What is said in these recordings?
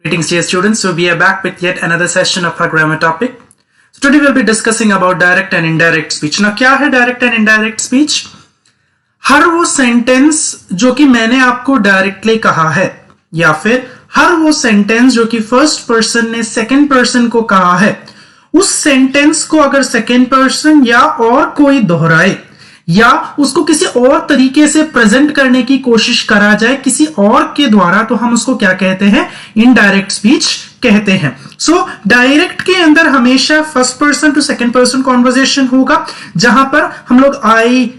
Greetings dear students, so we are back with yet another session of our grammar topic. So today we'll be discussing about direct and indirect speech. Now क्या है direct and indirect speech? हर वो sentence जो कि मैंने आपको directly कहा है या फिर हर वो सेंटेंस जो कि फर्स्ट पर्सन ने सेकंड पर्सन को कहा है, उस सेंटेंस को अगर सेकंड पर्सन या और कोई दोहराए या उसको किसी और तरीके से प्रेजेंट करने की कोशिश करा जाए किसी और के द्वारा, तो हम उसको क्या कहते हैं? इनडायरेक्ट स्पीच कहते हैं. सो डायरेक्ट के अंदर हमेशा first person to second person conversation होगा, जहां पर हम लोग आई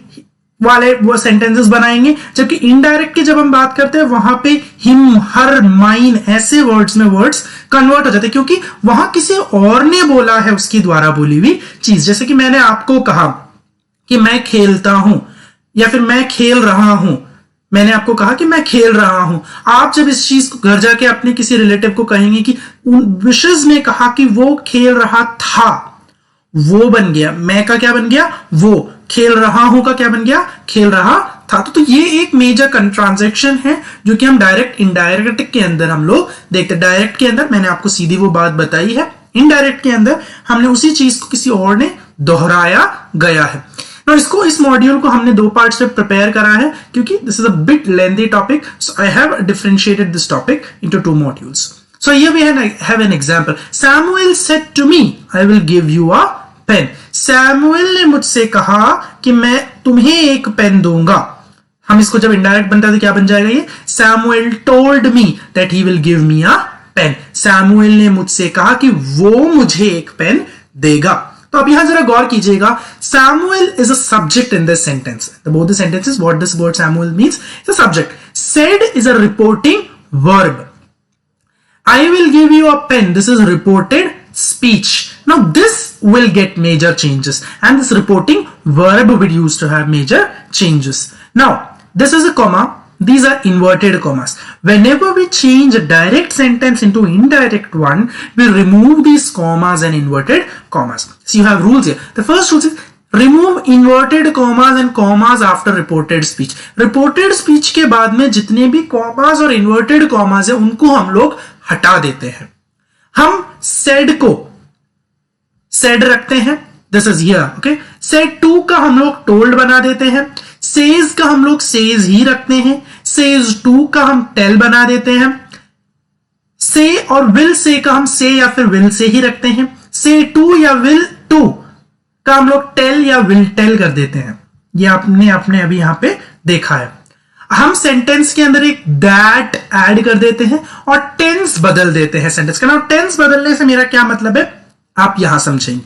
वाले वो सेंटेंसेस बनाएंगे, जबकि इनडायरेक्ट की जब हम बात करते हैं वहां पे हिम, हर, माइन ऐसे वर्ड्स में वर्ड्स कन्वर्ट हो जाते हैं, क्योंकि वहां किसी और ने बोला है उसकी द्वारा बोली हुई चीज. जैसे कि मैंने आपको कहा कि मैं खेलता हूं या फिर मैं खेल रहा हूं, मैंने आपको कहा कि मैं खेल रहा हूं. आप जब इस चीज को घर जाके अपने किसी रिलेटिव को कहेंगे कि उन विशेष ने कहा कि वो खेल रहा था, वो बन गया मैं का क्या बन गया? वो. खेल रहा हूं का क्या बन गया? खेल रहा था. तो ये एक मेजर ट्रांजैक्शन है जो कि हम डायरेक्ट इनडायरेक्ट के अंदर हम लोग देखते हैं. डायरेक्ट के अंदर मैंने आपको सीधी वो बात बताई है, इनडायरेक्ट के अंदर हमने उसी चीज को किसी और ने दोहराया गया है. इसको इस मॉड्यूल को हमने दो पार्ट्स में प्रिपेयर करा है क्योंकि this is a bit lengthy topic, so I have differentiated this topic into two modules. So here we have an example. Samuel said to me I will give you a pen. Samuel ने मुझसे कहा कि मैं तुम्हें एक pen दूंगा. हम इसको जब इनडायरेक्ट बनता है तो क्या बन जाएगा? ये Samuel told me that he will give me a pen. Samuel ने मुझसे कहा कि वो मुझे एक पेन देगा. तो अब यहां जरा गौर कीजिएगा. Samuel is a subject in this sentence. Both the sentences, what this word Samuel means, is a subject. Said is a reporting verb. I will give you a pen. This is reported speech. Now this will get major changes, and this reporting verb will used to have major changes. Now this is a comma. These are inverted commas. Whenever we change a direct sentence into indirect one, we remove these commas and inverted commas. So you have rules here. The first rule is remove inverted commas and commas after reported speech. Reported speech के बाद में जितने भी commas और inverted commas है उनको हम लोग हटा देते हैं. हम said को said रखते हैं. This is here, okay? Said to का हम लोग told बना देते हैं. सेज का हम लोग सेज ही रखते हैं. सेज टू का हम टेल बना देते हैं. से और विल से का हम से या फिर विल से ही रखते हैं. से टू या विल टू का हम लोग टेल या विल टेल कर देते हैं. ये आपने अभी यहां पे देखा है. हम सेंटेंस के अंदर एक दैट ऐड कर देते हैं और टेंस बदल देते हैं सेंटेंस का. नाउ टेंस बदलने से मेरा क्या मतलब है आप यहां समझेंगे.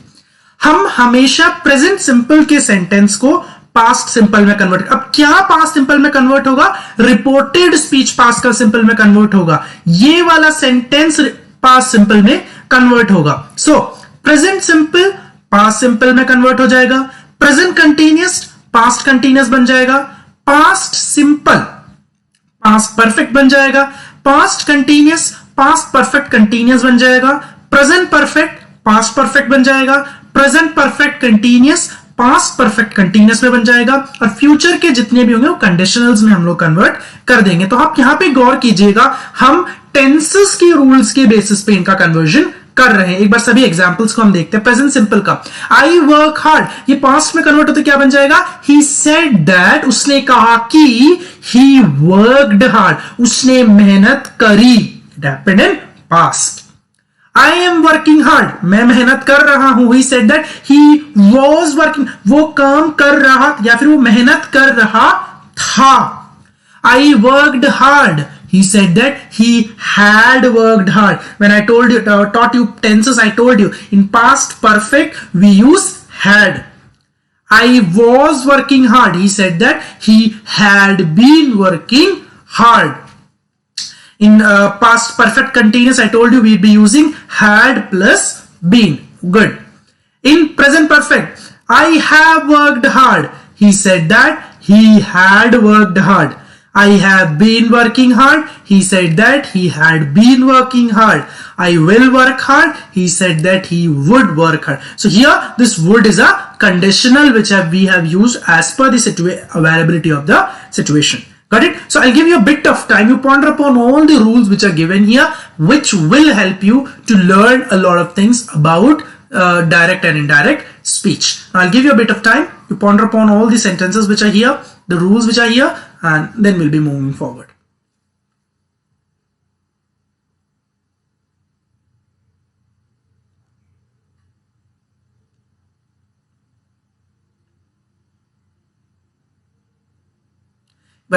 हम हमेशा प्रेजेंट सिंपल के सेंटेंस को पास्ट सिंपल में कन्वर्ट. अब क्या पास्ट सिंपल में कन्वर्ट होगा? रिपोर्टेड स्पीच पास्ट का सिंपल में कन्वर्ट होगा. ये वाला सेंटेंस पास्ट सिंपल में कन्वर्ट होगा. सो प्रेजेंट सिंपल पास्ट सिंपल में कन्वर्ट हो जाएगा. प्रेजेंट कंटीन्यूअस पास्ट कंटीन्यूअस बन जाएगा. पास्ट सिंपल पास्ट परफेक्ट बन जाएगा. Past continuous past perfect continuous बन जाएगा. प्रेजेंट परफेक्ट पास्ट परफेक्ट बन जाएगा. Present perfect continuous past perfect continuous में बन जाएगा. और फ्यूचर के जितने भी होंगे वो कंडीशनल्स में हम लोग कन्वर्ट कर देंगे. तो आप यहां पे गौर कीजिएगा, हम टेंसेस के रूल्स के बेसिस पे इनका कन्वर्जन कर रहे हैं. एक बार सभी एग्जांपल्स को हम देखते हैं. प्रेजेंट सिंपल का आई वर्क हार्ड, ये पास्ट में कन्वर्ट होते क्या बन जाएगा? ही सेड दैट, उसने कहा कि ही वर्कड हार्ड, उसने मेहनत करी. It happened in past. I am working hard, मैं मेहनत कर रहा हूं. He said that he was working, वो काम कर रहा या फिर वो मेहनत कर रहा था. I worked hard. He said that he had worked hard. When I taught you tenses, I told you in past perfect we use had. I was working hard. He said that he had been working hard. In past perfect continuous, I told you we'd be using had plus been. Good. In present perfect, I have worked hard. He said that he had worked hard. I have been working hard. He said that he had been working hard. I will work hard. He said that he would work hard. So here, this would is a conditional which we have used as per the variability of the situation. Got it? So I'll give you a bit of time. You ponder upon all the rules which are given here, which will help you to learn a lot of things about direct and indirect speech. Now I'll give you a bit of time. You ponder upon all the sentences which are here, the rules which are here, and then we'll be moving forward.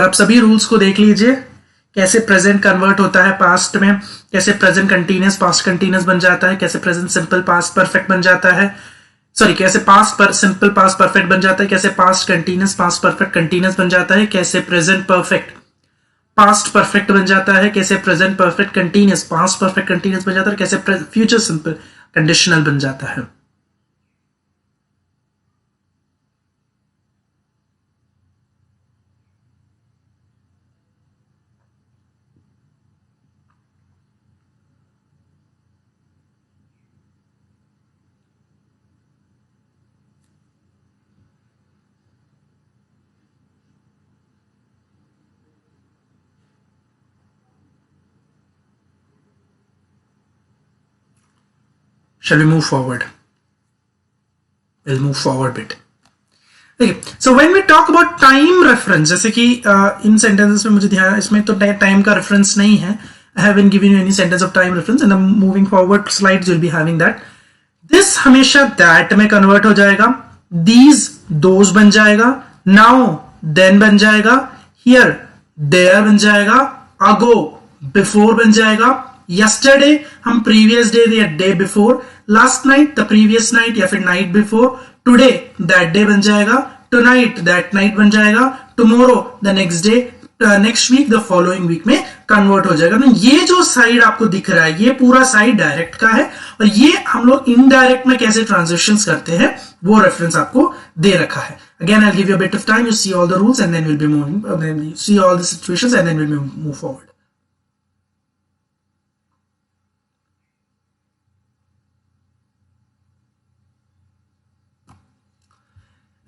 आप सभी rules को देख लीजिए, कैसे present convert होता है past में, कैसे प्रेजेंट कंटीन्यूअस पास्ट कंटीन्यूअस बन जाता है, कैसे प्रेजेंट सिंपल पास्ट परफेक्ट बन जाता है, सॉरी कैसे पास्ट पर सिंपल पास्ट परफेक्ट बन जाता है, कैसे past continuous past perfect continuous बन जाता है, कैसे प्रेजेंट परफेक्ट पास्ट परफेक्ट बन जाता है, कैसे present perfect continuous past perfect continuous बन जाता है, कैसे फ्यूचर सिंपल कंडीशनल बन जाता है. Shall we move forward? We'll move forward a bit. Okay. So when we talk about time reference, जैसे कि इन sentences में मुझे ध्यान, इसमें तो time का reference नहीं है. I haven't given you any sentence of time reference. In the moving forward slides, you'll be having that. This हमेशा that में convert हो जाएगा. These those बन जाएगा. Now then बन जाएगा. Here there बन जाएगा. Ago before बन जाएगा. Yesterday हम previous day या day before. Last night the previous night या फिर night before. Today that day बन जाएगा. Tonight that night बन जाएगा. Tomorrow the next day. Next week the following week में कन्वर्ट हो जाएगा. तो ये जो साइड आपको दिख रहा है, ये पूरा साइड डायरेक्ट का है, और ये हम लोग इनडायरेक्ट में कैसे ट्रांजेक्शंस करते हैं वो रेफरेंस आपको दे रखा है. Again I give you a bit of time, you see all the rules and then will be moving, see all the situations and then will move forward.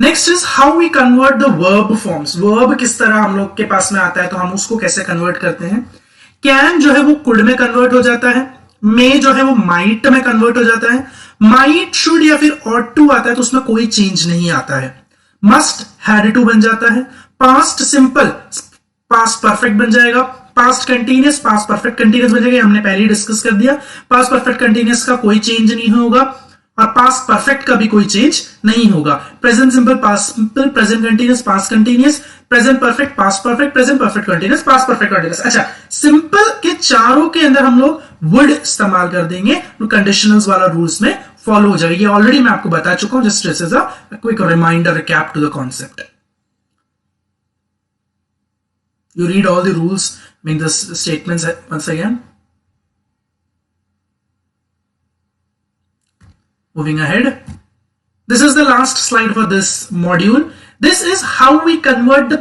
Next is how we convert the verb forms. Verb किस तरह हम लोग के पास में आता है, तो हम उसको कैसे कन्वर्ट करते हैं. कैन जो है वो कुड में कन्वर्ट हो जाता है. मे जो है वो माइट में कन्वर्ट हो जाता है. माइट, शुड या फिर ऑट टू आता है तो उसमें कोई चेंज नहीं आता है. मस्ट, हैड टू बन जाता है. पास्ट सिंपल पास्ट परफेक्ट बन जाएगा. Past continuous past perfect continuous बन जाएगा, हमने पहले ही डिस्कस कर दिया. पास्ट परफेक्ट कंटीन्यूअस का कोई चेंज नहीं होगा और पास्ट परफेक्ट का भी कोई चेंज नहीं होगा. Present simple past simple, present continuous past continuous, present perfect past perfect, present perfect continuous past perfect continuous. अच्छा, सिंपल के चारों के अंदर हम लोग वुड इस्तेमाल कर देंगे तो कंडीशनल्स वाला रूल्स में फॉलो हो जाएगा. ये ऑलरेडी मैं आपको बता चुका हूं, just this is a quick reminder, recap to the concept. You read all the rules, I mean the statements once again. Moving ahead, this is the last slide for this module. This is how we convert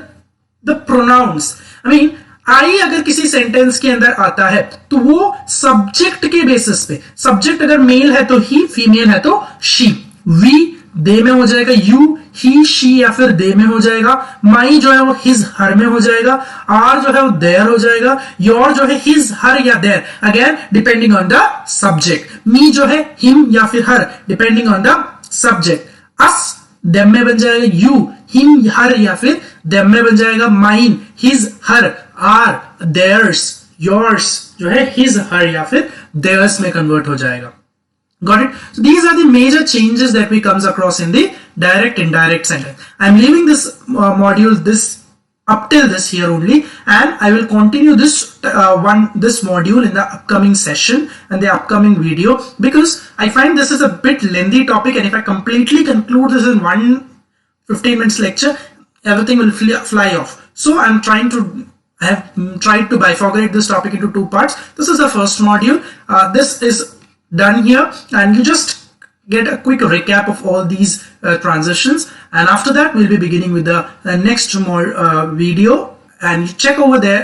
the pronouns. I mean, I अगर किसी sentence के अंदर आता है तो वो subject के basis पे, सब्जेक्ट अगर मेल है तो ही, फीमेल है तो शी. वी दे में हो जाएगा. यू ही शी या फिर दे में हो जाएगा. माई जो है वो हिज हर में हो जाएगा. आर जो है वो देयर हो जाएगा. योर जो है हिज हर या there, again depending on the subject. Me जो है हिम या फिर her, depending on the subject. Us them में बन जाएगा. यू हिम हर या फिर देम में बन जाएगा. Mine his her. Our theirs. Yours जो है हिज हर या फिर देयर्स में कन्वर्ट हो जाएगा. Got it? So these are the major changes that we comes across in the direct indirect sentence. I'm leaving this module up till this here only, and I will continue this this module in the upcoming session and the upcoming video, because I find this is a bit lengthy topic, and if I completely conclude this in 15 minutes lecture, everything will fly off. So I have tried to bifurcate this topic into 2 parts. This is the first module. This is done here, and you just get a quick recap of all these transitions, and after that we'll be beginning with the next video, and you check over there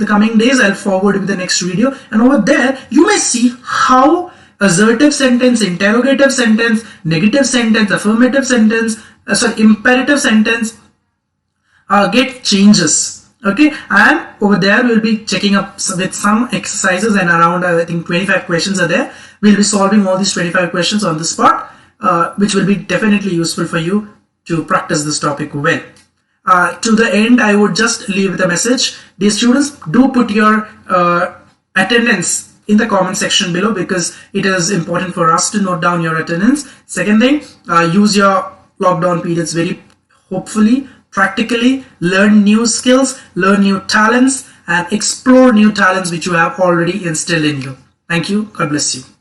the coming days. I'll forward with the next video, and over there you may see how assertive sentence, interrogative sentence, negative sentence, affirmative sentence, imperative sentence get changes Okay, and over there we'll be checking up with some exercises, and around I think 25 questions are there. We'll be solving all these 25 questions on the spot, which will be definitely useful for you to practice this topic well. To the end, I would just leave with a message. Dear students, do put your attendance in the comment section below, because it is important for us to note down your attendance. Second thing, use your lockdown periods very hopefully, practically, learn new skills, learn new talents, and explore new talents which you have already instilled in you. Thank you. God bless you.